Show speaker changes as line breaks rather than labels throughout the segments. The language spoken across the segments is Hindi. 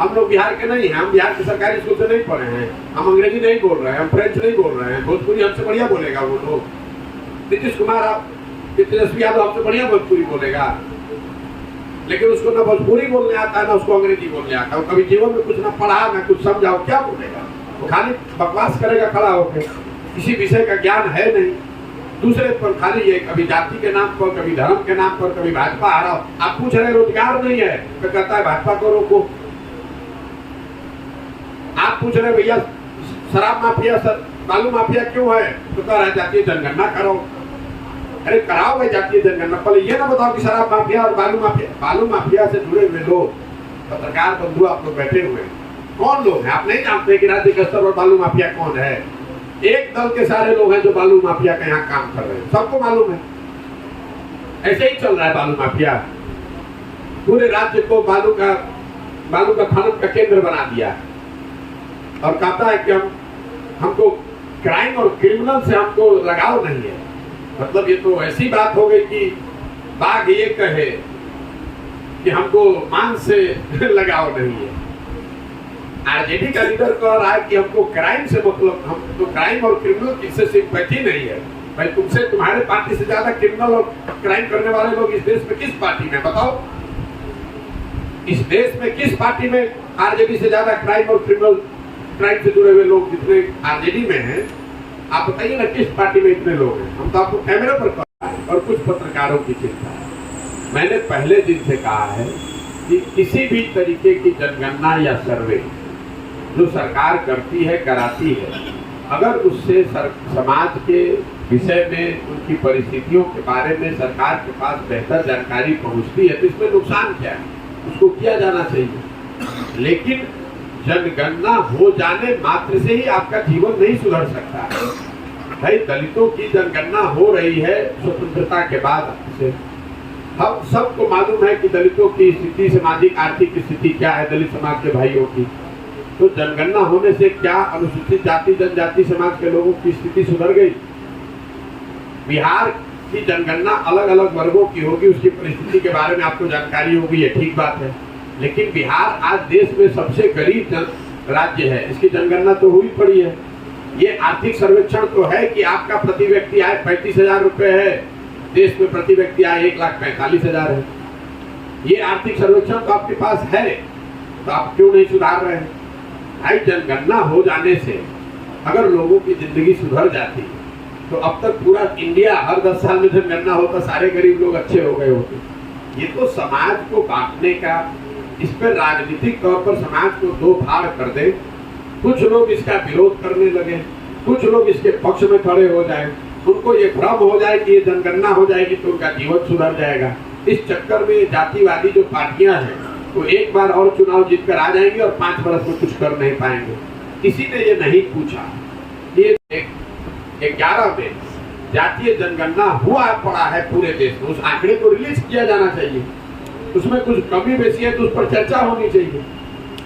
हम लोग बिहार के नहीं हैं, हम बिहार के सरकारी स्कूल से नहीं पढ़े हैं, हम अंग्रेजी नहीं बोल रहे हैं, हम फ्रेंच नहीं बोल रहे हैं, भोजपुरी हमसे बढ़िया बोलेगा वो लोग। नीतीश कुमार आप तेजस्वी यादव हमसे बढ़िया भोजपुरी बोलेगा, लेकिन उसको ना भोजपुरी बोलने आता है ना उसको अंग्रेजी बोलने आता है। कभी जीवन में कुछ ना पढ़ा ना कुछ समझा, क्या बोलेगा? वो खाली बकवास करेगा खड़ा होकर, किसी विषय का ज्ञान है नहीं। दूसरे पर खाली ये कभी जाति के नाम पर, कभी धर्म के नाम पर, कभी भाजपा आ रहा। आप पूछ रहे रोजगार नहीं है तो कहता है भाजपा को रोको। आप पूछ रहे भैया शराब माफिया बालू माफिया क्यों है तो कह रहा है जातीय जनगणना करो। अरे कराओ भाई जातीय जनगणना, पहले ये ना बताओ कि शराब माफिया और बालू माफिया से जुड़े हुए लोग पत्रकार बंधु आप लोग बैठे हुए कौन लोग हैं? आप नहीं जानते कि राज्य के स्तर पर बालू माफिया कौन है? एक दल के सारे लोग हैं जो बालू माफिया का यहाँ काम कर रहे हैं, सबको मालूम है। ऐसे ही चल रहा है बालू माफिया, पूरे राज्य को बालू का खनन का केंद्र बना दिया और कहता है कि हमको क्राइम और क्रिमिनल से हमको लगाव नहीं है। मतलब ये तो ऐसी बात हो गई कि बाघ ये कहे कि हमको मांस से लगाव नहीं है। आरजेडी का लीडर कह रहा है कि हमको क्राइम से मतलब, हम तो क्राइम और क्रिमिनल किससे सिंपैथी नहीं है। भाई तुमसे तुम्हारे पार्टी से ज्यादा क्रिमिनल और क्राइम करने वाले लोग इस देश में किस पार्टी में बताओ? इस देश में किस पार्टी में आरजेडी से ज्यादा क्राइम और क्राइम से जुड़े हुए लोग जितने आरजेडी में हैं, आप बताइए ना किस पार्टी में इतने लोग हैं? हम तो आपको कैमरे पर कह रहे हैं और कुछ पत्रकारों की चिंता है। मैंने पहले दिन से कहा है कि किसी भी तरीके की जनगणना या सर्वे जो सरकार करती है कराती है, अगर उससे समाज के विषय में उनकी परिस्थितियों के बारे में सरकार के पास बेहतर जानकारी पहुंचती है तो इसमें नुकसान क्या है? उसको किया जाना चाहिए। लेकिन जनगणना हो जाने मात्र से ही आपका जीवन नहीं सुधर सकता है। भाई दलितों की जनगणना हो रही है स्वतंत्रता के बाद से, हम सबको मालूम है कि दलितों की स्थिति, सामाजिक आर्थिक स्थिति क्या है दलित समाज के भाइयों की। तो जनगणना होने से क्या अनुसूचित जाति जनजाति समाज के लोगों की स्थिति सुधर गई? बिहार की जनगणना अलग अलग वर्गों की होगी, उसकी परिस्थिति के बारे में आपको जानकारी होगी, ये ठीक बात है। लेकिन बिहार आज देश में सबसे गरीब राज्य है, इसकी जनगणना तो हुई पड़ी है। ये आर्थिक सर्वेक्षण तो है कि आपका प्रति व्यक्ति आय 35,000 रुपए है, देश में प्रति व्यक्ति आय 1,45,000 है। ये आर्थिक सर्वेक्षण तो आपके पास है, तो आप क्यों नहीं सुधार रहे हैं? भाई जनगणना हो जाने से अगर लोगों की जिंदगी सुधर जाती तो अब तक पूरा इंडिया हर 10 साल में जनगणना होता, सारे गरीब लोग अच्छे हो गए होते। ये तो समाज को बांटने का, इस पर राजनीतिक तौर पर समाज को दो भाग कर दे। कुछ लोग इसका विरोध करने लगे, कुछ लोग इसके पक्ष में खड़े हो जाए, उनको ये भ्रम हो जाए कि ये जनगणना हो जाएगी तो उनका जीवन सुधर जाएगा। इस चक्कर में जातिवादी जो पार्टियां हैं वो एक बार और चुनाव जीतकर आ जाएंगे और 5 वर्ष में कुछ कर नहीं पाएंगे। किसी ने ये नहीं पूछा। ये 11 में जातीय जनगणना हुआ पड़ा है पूरे देश में, उस आंकड़े को रिलीज किया जाना चाहिए। उसमें कुछ कमी बेसी है तो उस पर चर्चा होनी चाहिए।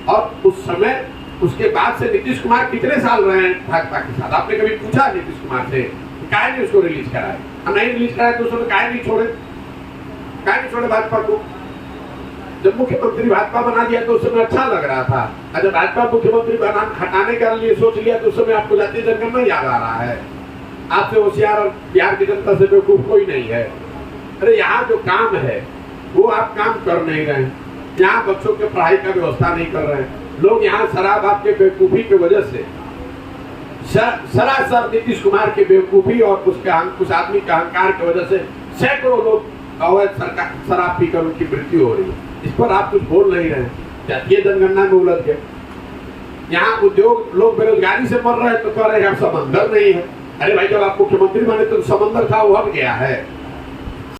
और उस समय उसके बाद से नीतीश कुमार कितने साल रहे हैं भाजपा के साथ? आपने कभी पूछा नीतीश कुमार से काहे नहीं उसको रिलीज कराए? नहीं रिलीज कराए तो उसने काहे नहीं छोड़े भाजपा को? जब मुख्यमंत्री भाजपा बना दिया तो उस समय अच्छा लग रहा था, और जब भाजपा मुख्यमंत्री हटाने के लिए सोच लिया तो उस समय आपको जातीय जनगणना याद आ रहा है। आपसे होशियार और बिहार की जनता से बेवकूफ कोई नहीं है। अरे यहाँ जो काम है वो आप काम कर नहीं रहे हैं। यहाँ बच्चों के पढ़ाई का व्यवस्था नहीं कर रहे हैं। लोग यहाँ शराब आपके बेवकूफी की वजह से, सरासर नीतीश कुमार की बेवकूफी और उस आदमी के अहंकार की वजह से सैकड़ों लोग अवैध शराब पीकर उनकी मृत्यु हो रही है। इस पर आप कुछ बोल नहीं रहे हैं। जातीय जनगणना में उलझ गए। यहाँ उद्योग लोग बेरोजगारी से मर रहे हैं तो कह रहे हैं समंदर नहीं है। अरे भाई जब आप मुख्यमंत्री बने तो समंदर था वो हट गया है।